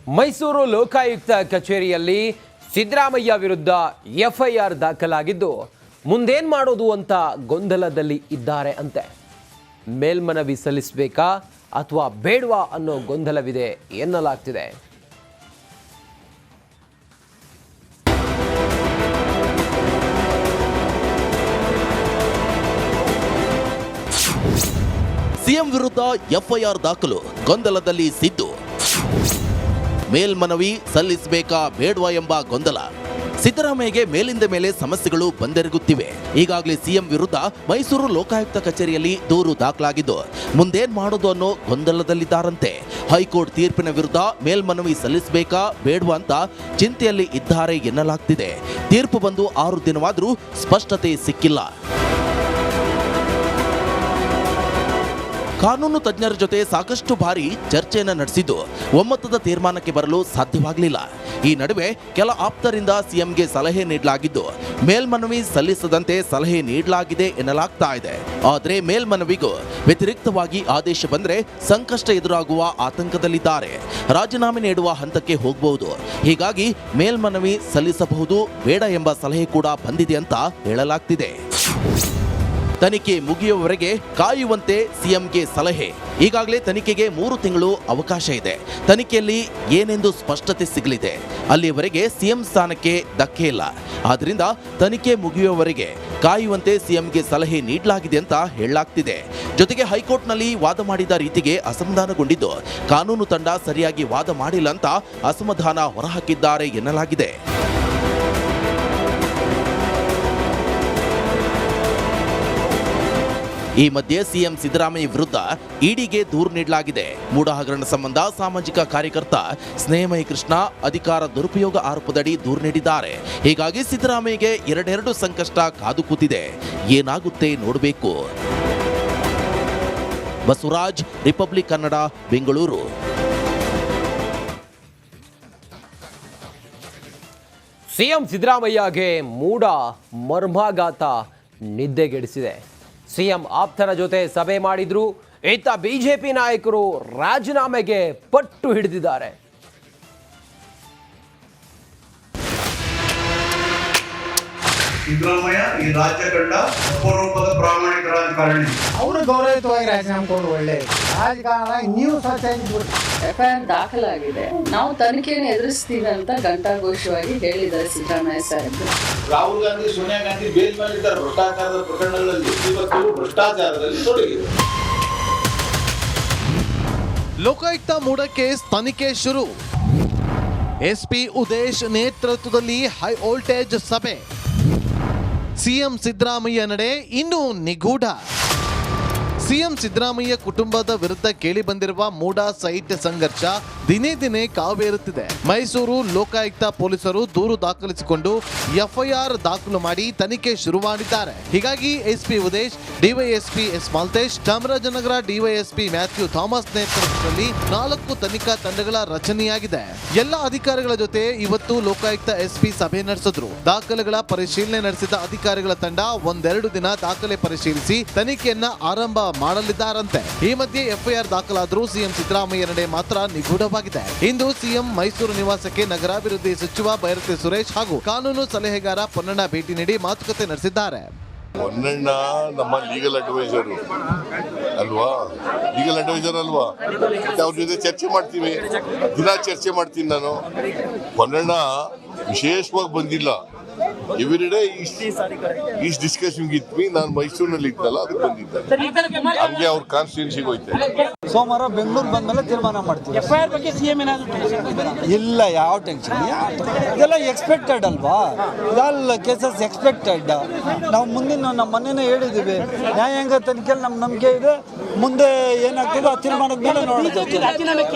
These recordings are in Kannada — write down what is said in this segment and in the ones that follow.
ಮೈಸೂರು ಲೋಕಾಯುಕ್ತ ಕಚೇರಿಯಲ್ಲಿ ಸಿದ್ದರಾಮಯ್ಯ ವಿರುದ್ಧ ಎಫ್ಐಆರ್ ದಾಖಲಾಗಿದ್ದು ಮುಂದೇನು ಮಾಡೋದು ಅಂತ ಗೊಂದಲದಲ್ಲಿ ಇದ್ದಾರೆ ಅಂತೆ. ಮೇಲ್ಮನವಿ ಸಲ್ಲಿಸಬೇಕಾ ಅಥವಾ ಬೇಡವಾ ಅನ್ನೋ ಗೊಂದಲವಿದೆ ಎನ್ನಲಾಗ್ತಿದೆ. ಸಿಎಂ ವಿರುದ್ಧ ಎಫ್ಐಆರ್ ದಾಖಲು, ಗೊಂದಲದಲ್ಲಿ ಸಿದ್ದು. ಮೇಲ್ಮನವಿ ಸಲ್ಲಿಸಬೇಕಾ ಬೇಡವಾ ಎಂಬ ಗೊಂದಲ. ಸಿದ್ದರಾಮಯ್ಯಗೆ ಮೇಲಿಂದ ಮೇಲೆ ಸಮಸ್ಯೆಗಳು ಬಂದೆರಗುತ್ತಿವೆ. ಈಗಾಗಲೇ ಸಿಎಂ ವಿರುದ್ಧ ಮೈಸೂರು ಲೋಕಾಯುಕ್ತ ಕಚೇರಿಯಲ್ಲಿ ದೂರು ದಾಖಲಾಗಿದ್ದು ಮುಂದೇನ್ ಮಾಡೋದು ಅನ್ನೋ ಗೊಂದಲದಲ್ಲಿದ್ದಾರಂತೆ. ಹೈಕೋರ್ಟ್ ತೀರ್ಪಿನ ವಿರುದ್ಧ ಮೇಲ್ಮನವಿ ಸಲ್ಲಿಸಬೇಕಾ ಬೇಡವಾ ಅಂತ ಚಿಂತೆಯಲ್ಲಿ ಇದ್ದಾರೆ ಎನ್ನಲಾಗ್ತಿದೆ. ತೀರ್ಪು ಬಂದು 6 ದಿನವಾದರೂ ಸ್ಪಷ್ಟತೆ ಸಿಕ್ಕಿಲ್ಲ. ಕಾನೂನು ತಜ್ಞರ ಜೊತೆ ಸಾಕಷ್ಟು ಬಾರಿ ಚರ್ಚೆಯನ್ನು ನಡೆಸಿದ್ದು ಒಮ್ಮತದ ತೀರ್ಮಾನಕ್ಕೆ ಬರಲು ಸಾಧ್ಯವಾಗಲಿಲ್ಲ. ಈ ನಡುವೆ ಕೆಲ ಆಪ್ತರಿಂದ ಸಿಎಂಗೆ ಸಲಹೆ ನೀಡಲಾಗಿದ್ದು ಮೇಲ್ಮನವಿ ಸಲ್ಲಿಸದಂತೆ ಸಲಹೆ ನೀಡಲಾಗಿದೆ ಎನ್ನಲಾಗ್ತಾ ಇದೆ. ಆದರೆ ಮೇಲ್ಮನವಿಗೂ ವ್ಯತಿರಿಕ್ತವಾಗಿ ಆದೇಶ ಬಂದರೆ ಸಂಕಷ್ಟ ಎದುರಾಗುವ ಆತಂಕದಲ್ಲಿದ್ದಾರೆ. ರಾಜೀನಾಮೆ ನೀಡುವ ಹಂತಕ್ಕೆ ಹೋಗಬಹುದು. ಹೀಗಾಗಿ ಮೇಲ್ಮನವಿ ಸಲ್ಲಿಸಬಹುದು ಬೇಡ ಎಂಬ ಸಲಹೆ ಕೂಡ ಬಂದಿದೆ ಅಂತ ಹೇಳಲಾಗ್ತಿದೆ. ತನಿಖೆ ಮುಗಿಯುವವರೆಗೆ ಕಾಯುವಂತೆ ಸಿಎಂಗೆ ಸಲಹೆ. ಈಗಾಗಲೇ ತನಿಖೆಗೆ 3 ತಿಂಗಳು ಅವಕಾಶ ಇದೆ. ತನಿಖೆಯಲ್ಲಿ ಏನೆಂದು ಸ್ಪಷ್ಟತೆ ಸಿಗಲಿದೆ. ಅಲ್ಲಿಯವರೆಗೆ ಸಿಎಂ ಸ್ಥಾನಕ್ಕೆ ಧಕ್ಕೆ ಇಲ್ಲ. ಆದ್ದರಿಂದ ತನಿಖೆ ಮುಗಿಯುವವರೆಗೆ ಕಾಯುವಂತೆ ಸಿಎಂಗೆ ಸಲಹೆ ನೀಡಲಾಗಿದೆ ಅಂತ ಹೇಳಲಾಗ್ತಿದೆ. ಜೊತೆಗೆ ಹೈಕೋರ್ಟ್ನಲ್ಲಿ ವಾದ ಮಾಡಿದ ರೀತಿಗೆ ಅಸಮಾಧಾನಗೊಂಡಿದ್ದು ಕಾನೂನು ತಂಡ ಸರಿಯಾಗಿ ವಾದ ಮಾಡಿಲ್ಲ ಅಂತ ಅಸಮಾಧಾನ ಹೊರಹಾಕಿದ್ದಾರೆ ಎನ್ನಲಾಗಿದೆ. ಈ ಮಧ್ಯೆ ಸಿಎಂ ಸಿದ್ದರಾಮಯ್ಯ ವಿರುದ್ಧ ಇಡಿಗೆ ದೂರು ನೀಡಲಾಗಿದೆ. ಮೂಡ ಹಗರಣ ಸಂಬಂಧ ಸಾಮಾಜಿಕ ಕಾರ್ಯಕರ್ತ ಸ್ನೇಹಮಯಿ ಕೃಷ್ಣ ಅಧಿಕಾರ ದುರುಪಯೋಗ ಆರೋಪದಡಿ ದೂರು ನೀಡಿದ್ದಾರೆ. ಹೀಗಾಗಿ ಸಿದ್ದರಾಮಯ್ಯಗೆ ಎರಡೆರಡು ಸಂಕಷ್ಟ ಕಾದು ಕೂತಿದೆ. ಏನಾಗುತ್ತೆ ನೋಡಬೇಕು. ಬಸವರಾಜ್, ರಿಪಬ್ಲಿಕ್ ಕನ್ನಡ, ಬೆಂಗಳೂರು. ಸಿಎಂ ಸಿದ್ದರಾಮಯ್ಯಗೆ ಮೂಡ ಮರ್ಮಾಘಾತ ನಿದ್ದೆಗೆಡಿಸಿದೆ. ಸಿಎಂ ಆಪ್ತರ ಜೊತೆ ಸಭೆ ಮಾಡಿದ್ರು. ಇತ್ತ ಬಿಜೆಪಿ ನಾಯಕರು ರಾಜೀನಾಮೆಗೆ ಪಟ್ಟು ಹಿಡಿದಿದ್ದಾರೆ. ಸಿದ್ದರಾಮಯ್ಯ ಈ ರಾಜ್ಯ ಕಂಡ ಅಪರೂಪದ ಪ್ರಾಮಾಣಿಕ ರಾಜಕಾರಣಿ. ಅವರು ಗೌರವಯುತವಾಗಿ ರಾಜೀನಾಮೆ ಕೊಡೋದು ಒಳ್ಳೆಯದು. ರಾಜಕಾರಣ ನೀವು ಎಫ್ಐಆರ್ ದಾಖಲಾಗಿದೆ. ನಾವು ತನಿಖೆಯನ್ನು ಎದುರಿಸ್ತೀವಿ ಅಂತ ಘಂಟಾಘೋಷವಾಗಿ ಹೇಳಿದ್ದಾರೆ ಸಿದ್ದರಾಮಯ್ಯ ಸಾಹೇಬ್. ರಾಹುಲ್ ಗಾಂಧಿ, ಸೋನಿಯಾ ಗಾಂಧಿ ಬೇಲ್ ಮೇಲಿದ್ದಾರೆ ಭ್ರಷ್ಟಾಚಾರದ ಪ್ರಕರಣಗಳಲ್ಲಿ. ಇವತ್ತು ಭ್ರಷ್ಟಾಚಾರದಲ್ಲಿ ತೊಡಗಿದೆ. ಲೋಕಾಯುಕ್ತ ಮೂಡ ಕೇಸ್ ತನಿಖೆ ಶುರು. ಎಸ್ಪಿ ಉದೇಶ್ ನೇತೃತ್ವದಲ್ಲಿ ಹೈ ವೋಲ್ಟೇಜ್ ಸಭೆ. ಸಿಎಂ ಸಿದ್ದರಾಮಯ್ಯ ನಡೆ ಇನ್ನೂ ನಿಗೂಢ. ಸಿಎಂ ಸಿದ್ದರಾಮಯ್ಯ ಕುಟುಂಬದ ವಿರುದ್ಧ ಕೇಳಿ ಬಂದಿರುವ ಮೂಡ ಸೈಟ್ ಸಂಘರ್ಷ ದಿನೇ ದಿನೇ ಕಾವೇರುತ್ತಿದೆ. ಮೈಸೂರು ಲೋಕಾಯುಕ್ತ ಪೊಲೀಸರು ದೂರು ದಾಖಲಿಸಿಕೊಂಡು ಎಫ್ಐಆರ್ ದಾಖಲು ಮಾಡಿ ತನಿಖೆ ಶುರು ಮಾಡಿದ್ದಾರೆ. ಹೀಗಾಗಿ SP Udesh, DySP S Malthesh, Chamarajanagar DySP Mathew Thomas ನೇತೃತ್ವದಲ್ಲಿ 4 ತನಿಖಾ ತಂಡಗಳ ರಚನೆಯಾಗಿದೆ. ಎಲ್ಲ ಅಧಿಕಾರಿಗಳ ಜೊತೆ ಇವತ್ತು ಲೋಕಾಯುಕ್ತ ಎಸ್ಪಿ ಸಭೆ ನಡೆಸಿದ್ರು. ದಾಖಲೆಗಳ ಪರಿಶೀಲನೆ ನಡೆಸಿದ ಅಧಿಕಾರಿಗಳ ತಂಡ ಒಂದೆರಡು ದಿನ ದಾಖಲೆ ಪರಿಶೀಲಿಸಿ ತನಿಖೆಯನ್ನ ಆರಂಭ ಮಾಡಲಿದ್ದಾರಂತೆ. ಈ ಮಧ್ಯೆ ಎಫ್ಐಆರ್ ದಾಖಲಾದರೂ ಸಿಎಂ ಸಿದ್ದರಾಮಯ್ಯ ನಡೆ ಮಾತ್ರ ನಿಗೂಢವಾಗಿದೆ. ಇಂದು ಸಿಎಂ ಮೈಸೂರು ನಿವಾಸಕ್ಕೆ ನಗರಾಭಿವೃದ್ಧಿ ಸಚಿವ ಬೈರತಿ ಸುರೇಶ್ ಹಾಗೂ ಕಾನೂನು ಸಲಹೆಗಾರ ಪೊನ್ನಣ್ಣ ಭೇಟಿ ನೀಡಿ ಮಾತುಕತೆ ನಡೆಸಿದ್ದಾರೆ. ಪೊನ್ನಣ್ಣ ನಮ್ಮ ಲೀಗಲ್ ಅಡ್ವೈಸರ್ ಅಲ್ವಾ, ಲೀಗಲ್ ಅಡ್ವೈಸರ್ ಅಲ್ವಾ, ಅವ್ರ ಜೊತೆ ಚರ್ಚೆ ಮಾಡ್ತೀವಿ. ದಿನ ಚರ್ಚೆ ಮಾಡ್ತೀನಿ ನಾನು. ಪೊನ್ನಣ್ಣ ವಿಶೇಷವಾಗಿ ಬಂದಿಲ್ಲ. Every day is discussing with me. ನಾನು ಮೈಸೂರಿನಲ್ಲಿ ಇದ್ದಲ್ಲ, ಅದಕ್ಕೆ ಬಂದಿದ್ದೆ. ಹಂಗೆ ಅವ್ರ ಕಾನ್ಸ್ಟಿಟ್ಯೂನ್ಸಿಗೆ ಹೋಯ್ತೆ. ಸೋಮವಾರ ಬೆಂಗಳೂರು ಬಂದ್ಮೇಲೆ ತೀರ್ಮಾನ ಮಾಡ್ತೀವಿ. ಎಫ್ಐಆರ್ ಬಗ್ಗೆ ಸಿಎಂ ಇಲ್ಲ, ಯಾವ ಟೆನ್ಷನ್. ಇದೆಲ್ಲ ಎಕ್ಸ್ಪೆಕ್ಟೆಡ್ ಅಲ್ವಾ, ಇದೆಲ್ಲ ಕೇಸಸ್ ಎಕ್ಸ್ಪೆಕ್ಟೆಡ್. ನಾವು ಮುಂದಿನ ನಮ್ಮ ಮೊನ್ನೆನೇ ಹೇಳಿದ್ದೀವಿ, ನ್ಯಾಯಾಂಗ ತನಿಖೆಯಲ್ಲಿ ನಮ್ಮ ನಂಬಿಕೆ ಇದೆ. ಮುಂದೆ ಏನಾಗ್ತದೆ ಆ ತೀರ್ಮಾನದ ಮೇಲೆ ನೋಡೋದು.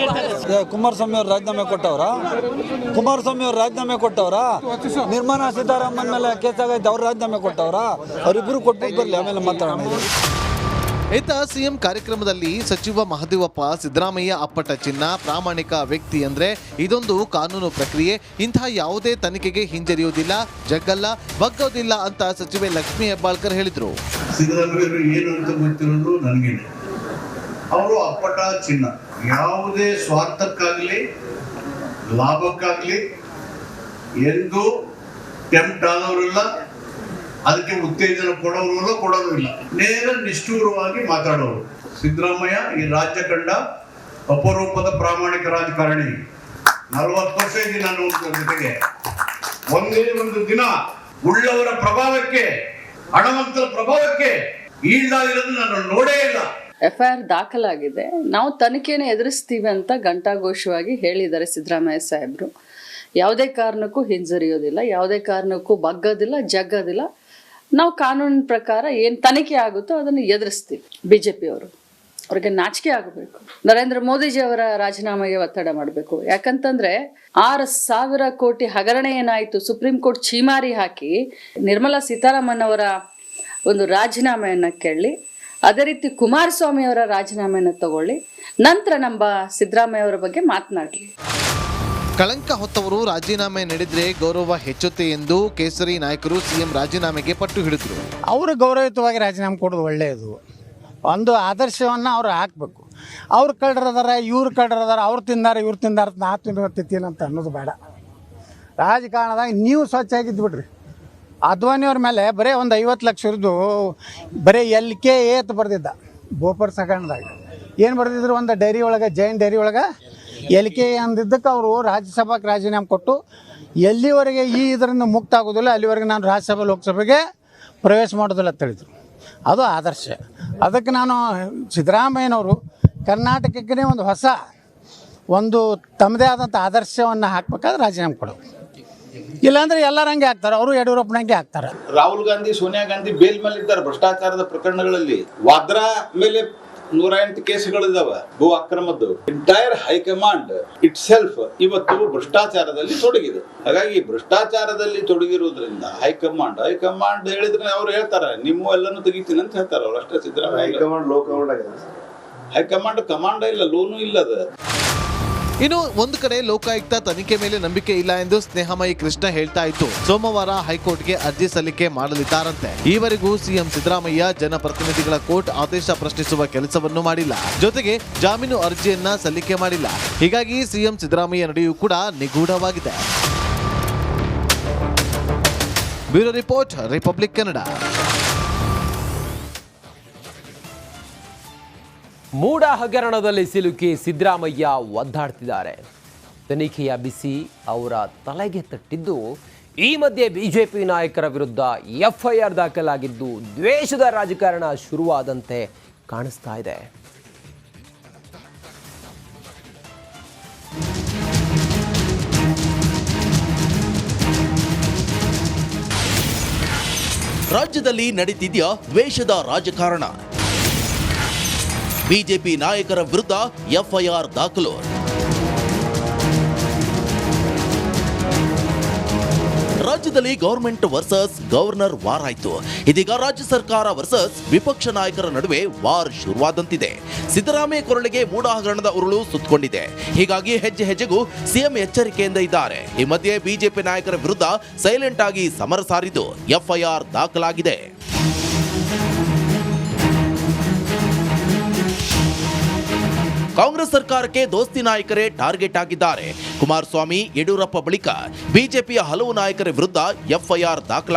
ಕುಮಾರಸ್ವಾಮಿ ಅವ್ರು ರಾಜೀನಾಮೆ ಕೊಟ್ಟವ್ರ ನಿರ್ಮಲಾ ಸೀತಾರಾಮನ್ ಮೇಲೆ ಕೇಸ್ ಆಗೈತೆ, ಅವ್ರು ರಾಜೀನಾಮೆ ಕೊಟ್ಟವ್ರ. ಅವರಿಬ್ಬರು ಕೊಟ್ಬಿಟ್ಟು ಬರಲಿ, ಆಮೇಲೆ ಮಾತಾಡೋಣ. ಇತ್ತ ಸಿಎಂ ಕಾರ್ಯಕ್ರಮದಲ್ಲಿ ಸಚಿವ ಮಹದೇವಪ್ಪ ಸಿದ್ದರಾಮಯ್ಯ ಅಪ್ಪಟ ಚಿನ್ನ, ಪ್ರಾಮಾಣಿಕ ವ್ಯಕ್ತಿ ಅಂದ್ರೆ ಇದೊಂದು ಕಾನೂನು ಪ್ರಕ್ರಿಯೆ. ಇಂತಹ ಯಾವುದೇ ತನಿಖೆಗೆ ಹಿಂಜರಿಯುವುದಿಲ್ಲ, ಜಗ್ಗಲ್ಲ, ಬಗ್ಗೋದಿಲ್ಲ ಅಂತ ಸಚಿವೆ ಲಕ್ಷ್ಮೀ ಹೆಬ್ಬಾಳ್ಕರ್ ಹೇಳಿದ್ರು. ಸಿದ್ದರಾಮಯ್ಯರು ಏನು ಅಂತ ಗೊತ್ತಿರೋದು ನನಗೇನೆ. ಅವರು ಅಪ್ಪಟ ಚಿನ್ನ. ಯಾವುದೇ ಸ್ವಾರ್ಥಕ್ಕಾಗಲಿ ಲಾಭಕ್ಕಾಗ್ಲಿ ಎಂದು ಟೆಂಪ್ಟ್ ಆದವರಿಲ್ಲ, ಅದಕ್ಕೆ ಉತ್ತೇಜನ ಕೊಡೋರು ಇಲ್ಲ. ನೇರ ನಿಷ್ಠೂರವಾಗಿ ಮಾತಾಡೋರು. ಸಿದ್ದರಾಮಯ್ಯ ಈ ರಾಜ್ಯ ಕಂಡ ಅಪರೂಪದ ಪ್ರಾಮಾಣಿಕ ರಾಜಕಾರಣಿ. 40 ವರ್ಷ ಇದ್ದೀನಿ ನಾನು ಜೊತೆಗೆ. ಒಂದೇ ಒಂದು ದಿನ ಉಳ್ಳವರ ಪ್ರಭಾವಕ್ಕೆ, ಹಣವಂತರ ಪ್ರಭಾವಕ್ಕೆ ಈಡಾಗಿರೋದು ನಾನು ನೋಡೇ ಇಲ್ಲ. FIR ದಾಖಲಾಗಿದೆ, ನಾವು ತನಿಖೆಯನ್ನು ಎದುರಿಸ್ತೀವಿ ಅಂತ ಘಂಟಾಘೋಷವಾಗಿ ಹೇಳಿದ್ದಾರೆ ಸಿದ್ದರಾಮಯ್ಯ ಸಾಹೇಬರು. ಯಾವುದೇ ಕಾರಣಕ್ಕೂ ಹಿಂಜರಿಯೋದಿಲ್ಲ, ಯಾವುದೇ ಕಾರಣಕ್ಕೂ ಬಗ್ಗೋದಿಲ್ಲ, ಜಗ್ಗೋದಿಲ್ಲ. ನಾವು ಕಾನೂನಿನ ಪ್ರಕಾರ ಏನು ತನಿಖೆ ಆಗುತ್ತೋ ಅದನ್ನು ಎದುರಿಸ್ತೀವಿ. BJP ಅವ್ರಿಗೆ ನಾಚಿಕೆ ಆಗಬೇಕು. ನರೇಂದ್ರ ಮೋದಿಜಿ ಅವರ ರಾಜೀನಾಮೆಗೆ ಒತ್ತಡ ಮಾಡಬೇಕು. ಯಾಕಂತಂದ್ರೆ 6,000 ಕೋಟಿ ಹಗರಣ ಏನಾಯಿತು, ಸುಪ್ರೀಂ ಕೋರ್ಟ್ ಛೀಮಾರಿ ಹಾಕಿ ನಿರ್ಮಲಾ ಸೀತಾರಾಮನ್ ಅವರ ಒಂದು ರಾಜೀನಾಮೆಯನ್ನು ಕೇಳಿ, ಅದೇ ರೀತಿ ಕುಮಾರಸ್ವಾಮಿ ಅವರ ರಾಜೀನಾಮೆಯನ್ನು ತಗೊಳ್ಳಿ, ನಂತರ ನಮ್ಮ ಸಿದ್ದರಾಮಯ್ಯ ಅವರ ಬಗ್ಗೆ ಮಾತನಾಡಲಿ. ಕಳಂಕ ಹೊತ್ತವರು ರಾಜೀನಾಮೆ ನೀಡಿದ್ರೆ ಗೌರವ ಹೆಚ್ಚುತ್ತೆ ಎಂದು ಕೇಸರಿ ನಾಯಕರು CM ರಾಜೀನಾಮೆಗೆ ಪಟ್ಟು ಹಿಡಿದ್ರು. ಅವರು ಗೌರವಯುತವಾಗಿ ರಾಜೀನಾಮೆ ಕೊಡೋದು ಒಳ್ಳೆಯದು. ಒಂದು ಆದರ್ಶವನ್ನು ಅವ್ರು ಹಾಕಬೇಕು. ಅವ್ರು ಕಳ್ಳರದಾರ, ಇವ್ರು ಕಳ್ಳರದಾರ, ಅವ್ರು ತಿಂದಾರ, ಇವ್ರು ತಿಂದಾರ, ನಾ ತಿಂತೀನಿ ಅಂತ ಅನ್ನೋದು ಬೇಡ. ರಾಜಕಾರಣದಾಗ ನೀವು ಸ್ವಚ್ಛಾಗಿದ್ದು ಬಿಡ್ರಿ. ಅದ್ವಾನಿಯವ್ರ ಮೇಲೆ ಬರೀ ಒಂದು 50 ಲಕ್ಷ ಇರೋದು ಬರೀ LKA ಅಂತ ಬರೆದಿದ್ದ ಬೋಪರ್ ಸಗಣದಾಗ. ಏನು ಬರೆದಿದ್ರು, ಒಂದು ಡೈರಿ ಒಳಗೆ, ಜೈನ್ ಡೈರಿ ಒಳಗೆ LKA ಅಂದಿದ್ದಕ್ಕೆ ಅವರು ರಾಜ್ಯಸಭಾಕ್ಕೆ ರಾಜೀನಾಮೆ ಕೊಟ್ಟು ಎಲ್ಲಿವರೆಗೆ ಈ ಇದರಿಂದ ಮುಕ್ತ ಆಗೋದಿಲ್ಲ ಅಲ್ಲಿವರೆಗೆ ನಾನು ರಾಜ್ಯಸಭೆ ಲೋಕಸಭೆಗೆ ಪ್ರವೇಶ ಮಾಡೋದಿಲ್ಲ ಅಂತ ಹೇಳಿದರು. ಅದು ಆದರ್ಶ. ಅದಕ್ಕೆ ನಾನು ಸಿದ್ದರಾಮಯ್ಯನವರು ಕರ್ನಾಟಕಕ್ಕೆ ಒಂದು ಹೊಸ ತಮ್ಮದೇ ಆದಂಥ ಆದರ್ಶವನ್ನು ಹಾಕ್ಬೇಕಾದ್ರೆ ರಾಜೀನಾಮೆ ಕೊಡೋದು. ಇಲ್ಲಾಂದ್ರೆ ಎಲ್ಲರಂಗೆ ಆಗ್ತಾರೆ, ಅವರು ಯಡಿಯೂರಪ್ಪನಂಗೆ ಆಗ್ತಾರೆ. ರಾಹುಲ್ ಗಾಂಧಿ, ಸೋನಿಯಾ ಗಾಂಧಿ ಬೇಲ್ ಮೇಲೆ ಇದ್ದಾರೆ ಭ್ರಷ್ಟಾಚಾರದ ಪ್ರಕರಣಗಳಲ್ಲಿ. ವಾದ್ರಾ ಮೇಲೆ 108 ಕೇಸುಗಳಿದಾವೆ ಭೂ ಅಕ್ರಮದ್ದು. ಎಂಟೈರ್ ಹೈಕಮಾಂಡ್ ಇಟ್ ಸೆಲ್ಫ್ ಇವತ್ತು ಭ್ರಷ್ಟಾಚಾರದಲ್ಲಿ ತೊಡಗಿದೆ. ಹಾಗಾಗಿ ಭ್ರಷ್ಟಾಚಾರದಲ್ಲಿ ತೊಡಗಿರುವುದರಿಂದ ಹೈಕಮಾಂಡ್ ಹೇಳಿದ್ರೆ ಅವ್ರು ಹೇಳ್ತಾರೆ ನಿಮ್ಮ ಎಲ್ಲನೂ ತೆಗಿತೀನಿ ಅಂತ ಹೇಳ್ತಾರೆ ಅವ್ರು ಅಷ್ಟೇ. ಸಿದ್ದರಾಮಯ್ಯ ಹೈಕಮಾಂಡ್ ಕಮಾಂಡ್ ಇಲ್ಲ, ಲೋನು ಇಲ್ಲ. ಅದು ಇನ್ನು ಒಂದು ಕಡೆ ಲೋಕಾಯುಕ್ತ ತನಿಖೆ ಮೇಲೆ ನಂಬಿಕೆ ಇಲ್ಲ ಎಂದು ಸ್ನೇಹಮಯಿ ಕೃಷ್ಣ ಹೇಳ್ತಾ ಇತ್ತು. ಸೋಮವಾರ ಹೈಕೋರ್ಟ್ಗೆ ಅರ್ಜಿ ಸಲ್ಲಿಕೆ ಮಾಡಲಿದ್ದಾರಂತೆ. ಈವರೆಗೂ CM ಸಿದ್ದರಾಮಯ್ಯ ಜನಪ್ರತಿನಿಧಿಗಳ ಕೋರ್ಟ್ ಆದೇಶ ಪ್ರಶ್ನಿಸುವ ಕೆಲಸವನ್ನು ಮಾಡಿಲ್ಲ, ಜೊತೆಗೆ ಜಾಮೀನು ಅರ್ಜಿಯನ್ನ ಸಲ್ಲಿಕೆ ಮಾಡಿಲ್ಲ. ಹೀಗಾಗಿ CM ಸಿದ್ದರಾಮಯ್ಯ ನಡೆಯೂ ಕೂಡ ನಿಗೂಢವಾಗಿದೆ. Bureau report, Republic Kannada. MUDA ಹಗರಣದಲ್ಲಿ ಸಿಲುಕಿ ಸಿದ್ದರಾಮಯ್ಯ ಒದ್ದಾಡ್ತಿದ್ದಾರೆ. ತನಿಖೆಯ ಬಿಸಿ ಅವರ ತಲೆಗೆ ತಟ್ಟಿದ್ದು. ಈ ಮಧ್ಯೆ ಬಿಜೆಪಿ ನಾಯಕರ ವಿರುದ್ಧ FIR ದಾಖಲಾಗಿದ್ದು ದ್ವೇಷದ ರಾಜಕಾರಣ ಶುರುವಾದಂತೆ ಕಾಣಿಸ್ತಾ ಇದೆ. ರಾಜ್ಯದಲ್ಲಿ ನಡೀತಿದ್ಯಾ ದ್ವೇಷದ ರಾಜಕಾರಣ? ಬಿಜೆಪಿ ನಾಯಕರ ವಿರುದ್ಧ FIR ದಾಖಲು. ರಾಜ್ಯದಲ್ಲಿ ಗವರ್ಮೆಂಟ್ ವರ್ಸಸ್ ಗವರ್ನರ್ ವಾರ್ ಆಯಿತು. ಇದೀಗ ರಾಜ್ಯ ಸರ್ಕಾರ ವರ್ಸಸ್ ವಿಪಕ್ಷ ನಾಯಕರ ನಡುವೆ ವಾರ್ ಶುರುವಾದಂತಿದೆ. ಸಿದ್ದರಾಮಯ್ಯ ಕೊರಳಿಗೆ ಮೂಡ ಹಗರಣದ ಉರುಳು ಸುತ್ತಕೊಂಡಿದೆ. ಹೀಗಾಗಿ ಹೆಜ್ಜೆ ಹೆಜ್ಜೆಗೂ CM ಎಚ್ಚರಿಕೆಯಿಂದ ಇದ್ದಾರೆ. ಈ ಮಧ್ಯೆ ಬಿಜೆಪಿ ನಾಯಕರ ವಿರುದ್ಧ ಸೈಲೆಂಟ್ ಆಗಿ ಸಮರ ಸಾರಿದ್ದು FIR ದಾಖಲಾಗಿದೆ. ಕಾಂಗ್ರೆಸ್ ಸರ್ಕಾರಕ್ಕೆ ದೋಸ್ತಿ ನಾಯಕರೇ ಟಾರ್ಗೆಟ್ ಆಗಿದ್ದಾರೆ. ಕುಮಾರಸ್ವಾಮಿ, ಯಡಿಯೂರಪ್ಪ ಬಳಿಕ ಬಿಜೆಪಿಯ ಹಲವು ನಾಯಕರ ವಿರುದ್ಧ FIR ದಾಖಲಾಗಿದೆ.